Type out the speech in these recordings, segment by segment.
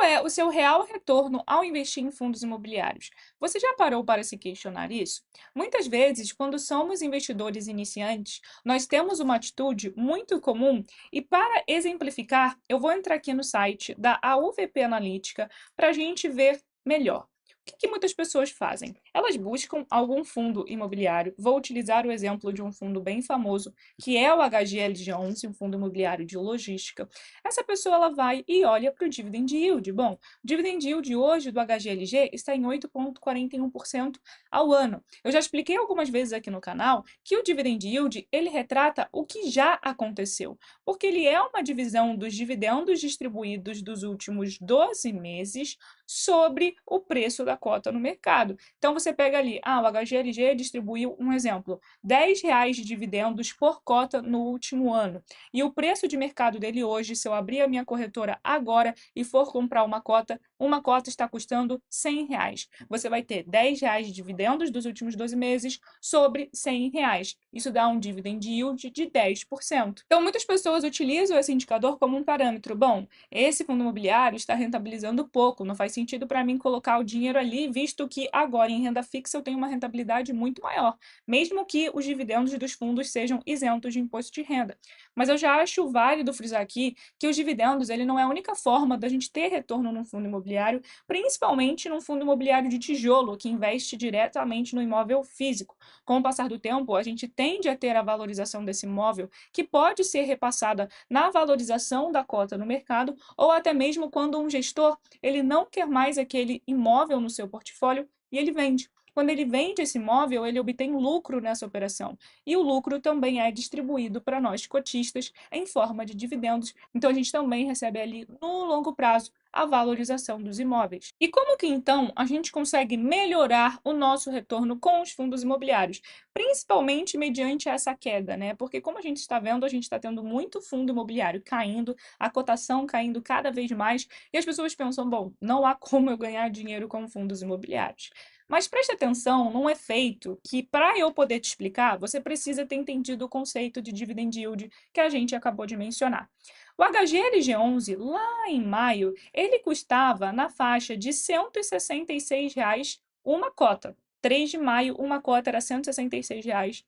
Qual é o seu real retorno ao investir em fundos imobiliários? Você já parou para se questionar isso? Muitas vezes, quando somos investidores iniciantes, nós temos uma atitude muito comum e, para exemplificar, eu vou entrar aqui no site da AUVP Analítica para a gente ver melhor. O que muitas pessoas fazem? Elas buscam algum fundo imobiliário. Vou utilizar o exemplo de um fundo bem famoso, que é o HGLG11, um fundo imobiliário de logística. Essa pessoa ela vai e olha para o dividend yield. Bom, o dividend yield hoje do HGLG está em 8,41% ao ano. Eu já expliquei algumas vezes aqui no canal que o dividend yield ele retrata o que já aconteceu, porque ele é uma divisão dos dividendos distribuídos dos últimos 12 meses sobre o preço da cota no mercado. Então você pega ali, o HGLG distribuiu, um exemplo, R$ 10 de dividendos por cota no último ano. E o preço de mercado dele hoje, se eu abrir a minha corretora agora e for comprar uma cota está custando R$ 100. Você vai ter R$ 10 de dividendos dos últimos 12 meses sobre R$ 100. Isso dá um dividend yield de 10%. Então, muitas pessoas utilizam esse indicador como um parâmetro. Bom, esse fundo imobiliário está rentabilizando pouco, não faz sentido para mim colocar o dinheiro ali, visto que agora em renda fixa eu tenho uma rentabilidade muito maior, mesmo que os dividendos dos fundos sejam isentos de imposto de renda. Mas eu já acho válido frisar aqui que os dividendos ele não é a única forma da gente ter retorno num fundo imobiliário, principalmente num fundo imobiliário de tijolo, que investe diretamente no imóvel físico. Com o passar do tempo, a gente tende a ter a valorização desse imóvel, que pode ser repassada na valorização da cota no mercado, ou até mesmo quando um gestor ele não quer mais aquele imóvel no seu portfólio e ele vende. Quando ele vende esse imóvel, ele obtém lucro nessa operação. E o lucro também é distribuído para nós cotistas em forma de dividendos. Então, a gente também recebe ali, no longo prazo, a valorização dos imóveis. E como que, então, a gente consegue melhorar o nosso retorno com os fundos imobiliários? Principalmente mediante essa queda, né? Porque, como a gente está vendo, a gente está tendo muito fundo imobiliário caindo, a cotação caindo cada vez mais, e as pessoas pensam, bom, não há como eu ganhar dinheiro com fundos imobiliários. Mas preste atenção num efeito que, para eu poder te explicar, você precisa ter entendido o conceito de dividend yield que a gente acabou de mencionar. O HGLG11, lá em maio, ele custava na faixa de R$ 166 uma cota. 3 de maio, uma cota era R$ 166,59.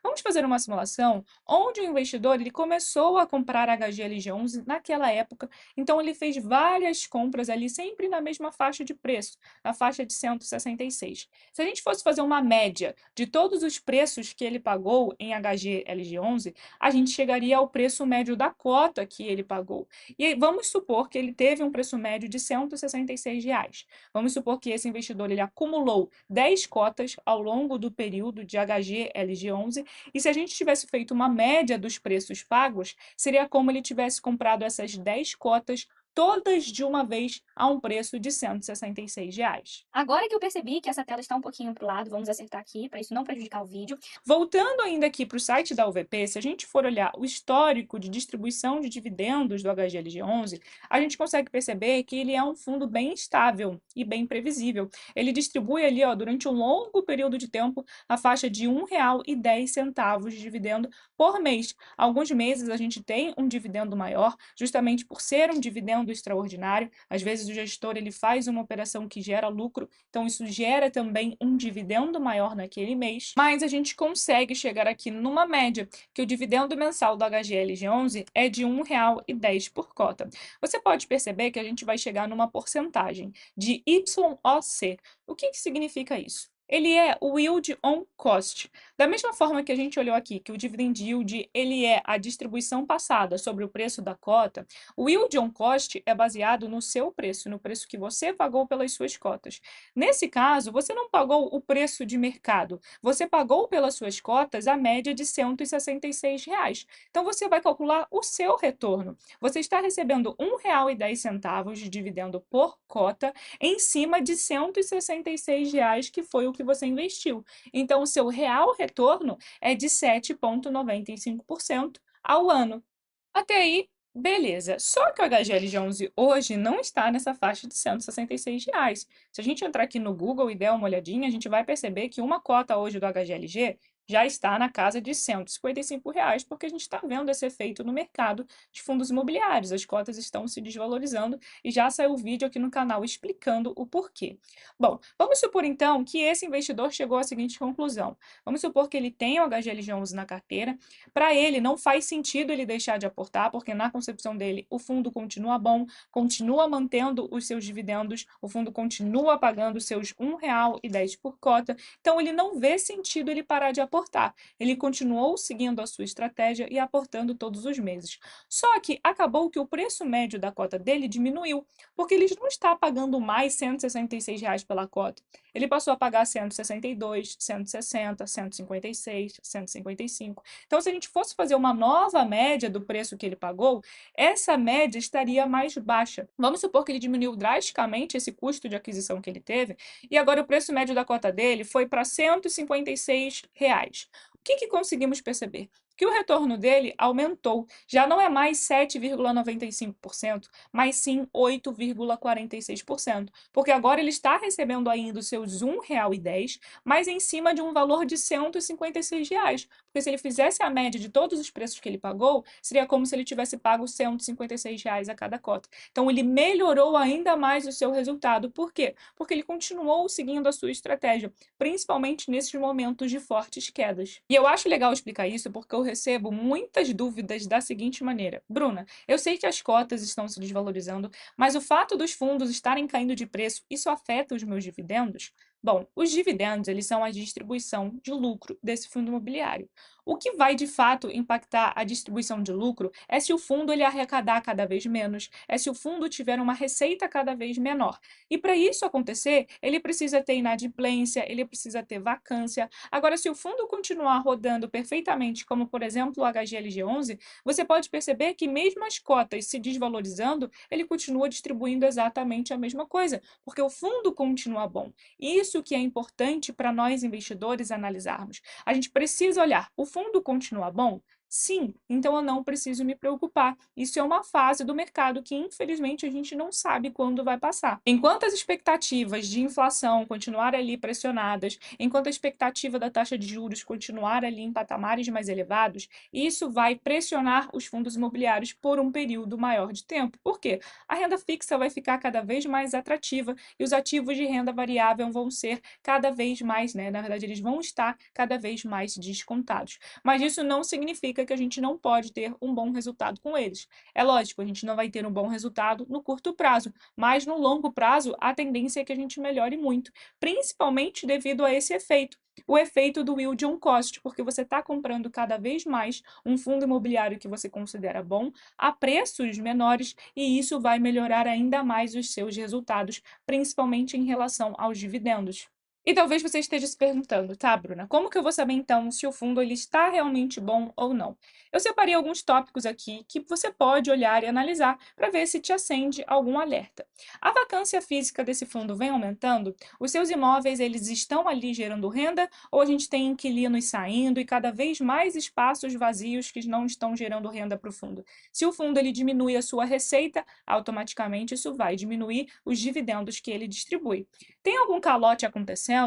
Vamos fazer uma simulação onde o investidor ele começou a comprar HGLG11 naquela época, então ele fez várias compras ali, sempre na mesma faixa de preço, na faixa de 166. Se a gente fosse fazer uma média de todos os preços que ele pagou em HGLG11, a gente chegaria ao preço médio da cota que ele pagou. E aí, vamos supor que ele teve um preço médio de R$ 166. Vamos supor que esse investidor ele acumulou 10 cotas ao longo do período de HGLG11, e se a gente tivesse feito uma média dos preços pagos, seria como ele tivesse comprado essas 10 cotas todas de uma vez a um preço de R$ 166. Agora que eu percebi que essa tela está um pouquinho para o lado, vamos acertar aqui para isso não prejudicar o vídeo. Voltando ainda aqui para o site da UVP, se a gente for olhar o histórico de distribuição de dividendos do HGLG11, a gente consegue perceber que ele é um fundo bem estável e bem previsível. Ele distribui ali, durante um longo período de tempo, a faixa de R$ 1,10 de dividendo por mês. Alguns meses a gente tem um dividendo maior, justamente por ser um dividendo extraordinário. Às vezes o gestor ele faz uma operação que gera lucro, então isso gera também um dividendo maior naquele mês, mas a gente consegue chegar aqui numa média, que o dividendo mensal do HGLG11 é de R$ 1,10 por cota. Você pode perceber que a gente vai chegar numa porcentagem de YOC. O que significa isso? Ele é o yield on cost. Da mesma forma que a gente olhou aqui, que o dividend yield ele é a distribuição passada sobre o preço da cota, o yield on cost é baseado no seu preço, no preço que você pagou pelas suas cotas. Nesse caso, você não pagou o preço de mercado, você pagou pelas suas cotas a média de R$ 166. Então, você vai calcular o seu retorno. Você está recebendo R$ 1,10 de dividendo por cota em cima de R$ 166, que foi o que você investiu. Então, o seu real retorno é de 7,95% ao ano. Até aí, beleza. Só que o HGLG11 hoje não está nessa faixa de R$ 166. Se a gente entrar aqui no Google e der uma olhadinha, a gente vai perceber que uma cota hoje do HGLG já está na casa de R$ 155, porque a gente está vendo esse efeito no mercado de fundos imobiliários. As cotas estão se desvalorizando e já saiu o vídeo aqui no canal explicando o porquê. Bom, vamos supor então que esse investidor chegou à seguinte conclusão. Vamos supor que ele tem o HGLG11 na carteira. Para ele, não faz sentido ele deixar de aportar, porque na concepção dele, o fundo continua bom, continua mantendo os seus dividendos, o fundo continua pagando os seus R$ 1,10 por cota, então ele não vê sentido ele parar de aportar. Ele continuou seguindo a sua estratégia e aportando todos os meses. Só que acabou que o preço médio da cota dele diminuiu, porque ele não está pagando mais R$ 166 pela cota. Ele passou a pagar 162, 160, 156, 155. Então, se a gente fosse fazer uma nova média do preço que ele pagou, essa média estaria mais baixa. Vamos supor que ele diminuiu drasticamente esse custo de aquisição que ele teve, e agora o preço médio da cota dele foi para R$ 156. O que conseguimos perceber? Que o retorno dele aumentou. Já não é mais 7,95%, mas sim 8,46%. Porque agora ele está recebendo ainda os seus R$ 1,10, mas em cima de um valor de R$ 156. Porque se ele fizesse a média de todos os preços que ele pagou, seria como se ele tivesse pago R$ 156 a cada cota. Então ele melhorou ainda mais o seu resultado. Por quê? Porque ele continuou seguindo a sua estratégia, principalmente nesses momentos de fortes quedas. E eu acho legal explicar isso porque eu recebo muitas dúvidas da seguinte maneira: Bruna, eu sei que as cotas estão se desvalorizando, mas o fato dos fundos estarem caindo de preço, isso afeta os meus dividendos? Bom, os dividendos, eles são a distribuição de lucro desse fundo imobiliário. O que vai de fato impactar a distribuição de lucro é se o fundo ele arrecadar cada vez menos, é se o fundo tiver uma receita cada vez menor. E para isso acontecer, ele precisa ter inadimplência, ele precisa ter vacância. Agora, se o fundo continuar rodando perfeitamente, como por exemplo o HGLG11, você pode perceber que mesmo as cotas se desvalorizando, ele continua distribuindo exatamente a mesma coisa, porque o fundo continua bom. Isso que é importante para nós investidores analisarmos. A gente precisa olhar, o fundo continua bom? Sim, então eu não preciso me preocupar. Isso é uma fase do mercado que, infelizmente, a gente não sabe quando vai passar. Enquanto as expectativas de inflação continuarem ali pressionadas, enquanto a expectativa da taxa de juros continuar ali em patamares mais elevados, isso vai pressionar os fundos imobiliários por um período maior de tempo. Por quê? A renda fixa vai ficar cada vez mais atrativa e os ativos de renda variável vão ser cada vez mais, né? Na verdade, eles vão estar cada vez mais descontados. Mas isso não significa que a gente não pode ter um bom resultado com eles. É lógico, a gente não vai ter um bom resultado no curto prazo, mas no longo prazo a tendência é que a gente melhore muito, principalmente devido a esse efeito. O efeito do yield on cost, porque você está comprando cada vez mais um fundo imobiliário que você considera bom a preços menores e isso vai melhorar ainda mais os seus resultados, principalmente em relação aos dividendos. E talvez você esteja se perguntando, tá, Bruna, como que eu vou saber então se o fundo ele está realmente bom ou não? Eu separei alguns tópicos aqui que você pode olhar e analisar para ver se te acende algum alerta. A vacância física desse fundo vem aumentando? Os seus imóveis eles estão ali gerando renda ou a gente tem inquilinos saindo e cada vez mais espaços vazios que não estão gerando renda para o fundo? Se o fundo ele diminui a sua receita, automaticamente isso vai diminuir os dividendos que ele distribui. Tem algum calote acontecendo?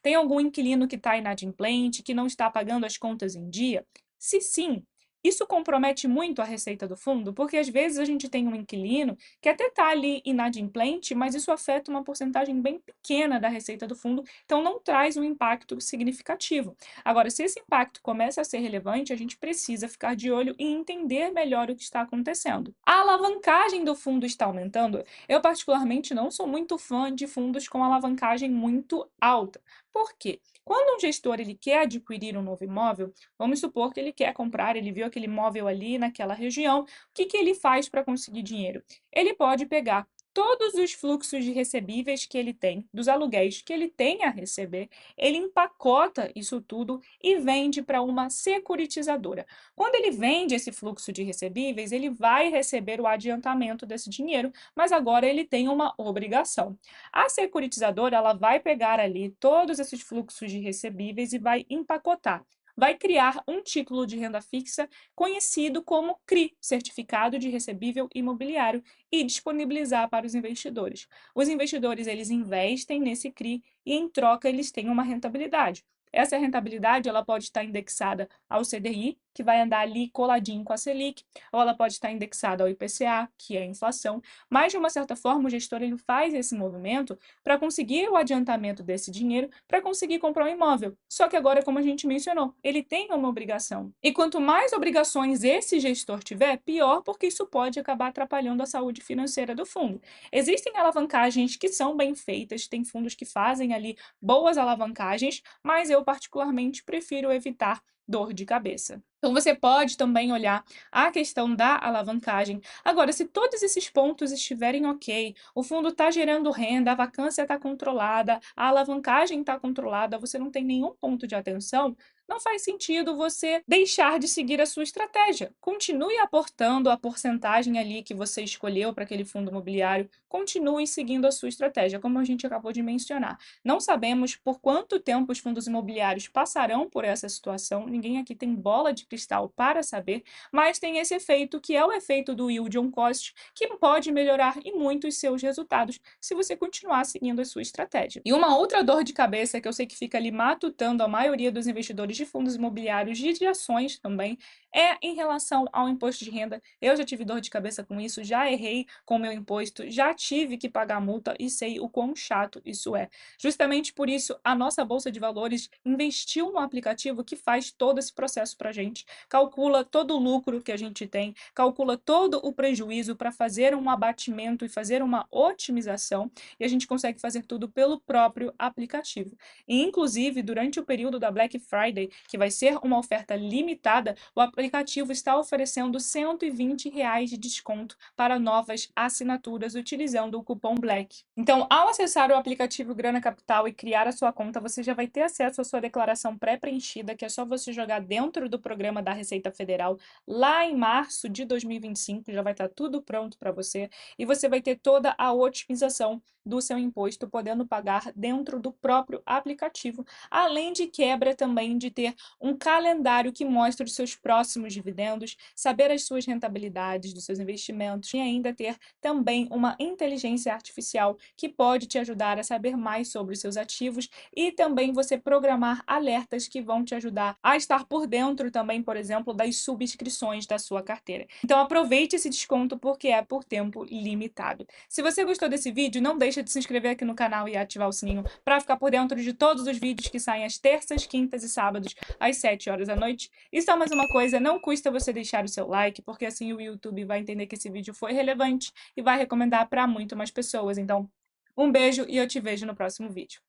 Tem algum inquilino que está inadimplente, que não está pagando as contas em dia? Se sim, isso compromete muito a receita do fundo, porque às vezes a gente tem um inquilino que até está ali inadimplente, mas isso afeta uma porcentagem bem pequena da receita do fundo, então não traz um impacto significativo. Agora, se esse impacto começa a ser relevante, a gente precisa ficar de olho e entender melhor o que está acontecendo. A alavancagem do fundo está aumentando? Eu, particularmente, não sou muito fã de fundos com alavancagem muito alta. Por quê? Quando um gestor ele quer adquirir um novo imóvel, vamos supor que ele quer comprar, ele viu aquele imóvel ali naquela região, o que ele faz para conseguir dinheiro? Ele pode pegar todos os fluxos de recebíveis que ele tem, dos aluguéis que ele tem a receber, ele empacota isso tudo e vende para uma securitizadora. Quando ele vende esse fluxo de recebíveis, ele vai receber o adiantamento desse dinheiro, mas agora ele tem uma obrigação. A securitizadora, ela vai pegar ali todos esses fluxos de recebíveis e vai empacotar. Vai criar um título de renda fixa conhecido como CRI, Certificado de Recebível Imobiliário, e disponibilizar para os investidores. Os investidores eles investem nesse CRI e em troca eles têm uma rentabilidade. Essa rentabilidade ela pode estar indexada ao CDI, que vai andar ali coladinho com a Selic, ou ela pode estar indexada ao IPCA, que é a inflação, mas de uma certa forma o gestor ele faz esse movimento para conseguir o adiantamento desse dinheiro, para conseguir comprar um imóvel. Só que agora, como a gente mencionou, ele tem uma obrigação. E quanto mais obrigações esse gestor tiver, pior, porque isso pode acabar atrapalhando a saúde financeira do fundo. Existem alavancagens que são bem feitas, tem fundos que fazem ali boas alavancagens, mas eu particularmente prefiro evitar dor de cabeça. Então, você pode também olhar a questão da alavancagem. Agora, se todos esses pontos estiverem ok, o fundo está gerando renda, a vacância está controlada, a alavancagem está controlada, você não tem nenhum ponto de atenção, não faz sentido você deixar de seguir a sua estratégia. Continue aportando a porcentagem ali que você escolheu para aquele fundo imobiliário, continue seguindo a sua estratégia, como a gente acabou de mencionar. Não sabemos por quanto tempo os fundos imobiliários passarão por essa situação, ninguém aqui tem bola de cristal para saber, mas tem esse efeito que é o efeito do yield on cost, que pode melhorar e muito os seus resultados se você continuar seguindo a sua estratégia. E uma outra dor de cabeça que eu sei que fica ali matutando a maioria dos investidores de fundos imobiliários e de ações também é em relação ao imposto de renda. Eu já tive dor de cabeça com isso, já errei com o meu imposto, já tive que pagar multa e sei o quão chato isso é. Justamente por isso, a nossa Bolsa de Valores investiu no aplicativo que faz todo esse processo para a gente, calcula todo o lucro que a gente tem, calcula todo o prejuízo para fazer um abatimento e fazer uma otimização, e a gente consegue fazer tudo pelo próprio aplicativo. E, inclusive, durante o período da Black Friday, que vai ser uma oferta limitada, o aplicativo está oferecendo R$ 120 de desconto para novas assinaturas utilizando o cupom BLACK. Então, ao acessar o aplicativo Grana Capital e criar a sua conta, você já vai ter acesso à sua declaração pré-preenchida, que é só você jogar dentro do programa da Receita Federal lá em março de 2025, já vai estar tudo pronto para você, e você vai ter toda a otimização do seu imposto, podendo pagar dentro do próprio aplicativo, além de quebra também de ter um calendário que mostra os seus próximos dividendos, saber as suas rentabilidades dos seus investimentos e ainda ter também uma inteligência artificial que pode te ajudar a saber mais sobre os seus ativos e também você programar alertas que vão te ajudar a estar por dentro também, por exemplo, das subscrições da sua carteira. Então aproveite esse desconto porque é por tempo limitado. Se você gostou desse vídeo, não deixa de se inscrever aqui no canal e ativar o sininho para ficar por dentro de todos os vídeos que saem às terças, quintas e sábados às 7 horas da noite. E só mais uma coisa, não custa você deixar o seu like, porque assim o YouTube vai entender que esse vídeo foi relevante e vai recomendar para muito mais pessoas. Então, um beijo e eu te vejo no próximo vídeo.